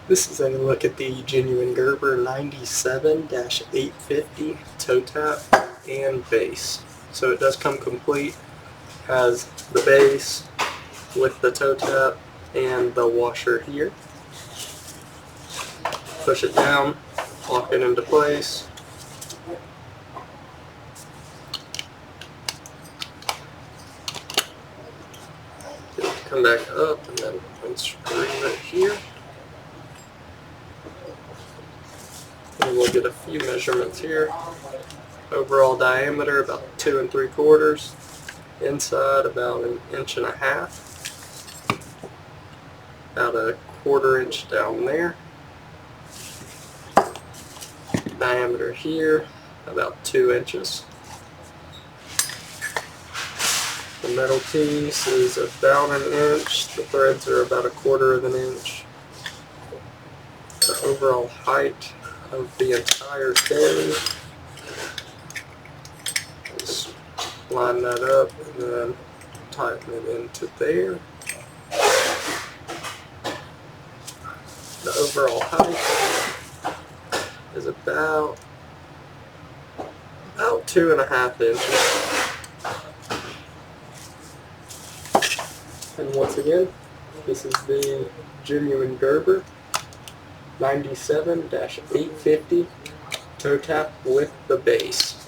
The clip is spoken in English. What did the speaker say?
This is a look at the genuine Gerber 97-850 toe tap and base. So it does come complete, has the base with the toe tap and the washer here. Push it down, lock it into place. Come back up and then unscrew it here. And we'll get a few measurements here. Overall diameter about 2 3/4. Inside about 1.5 inches. About a 1/4 inch down there. Diameter here about 2 inches. The metal piece is about 1 inch. The threads are about 1/4 of an inch. The overall height of the entire thing, just line that up and then tighten it into there. The overall height is about 2.5 inches. And once again, this is the genuine Gerber 97-850 toe tap with the base.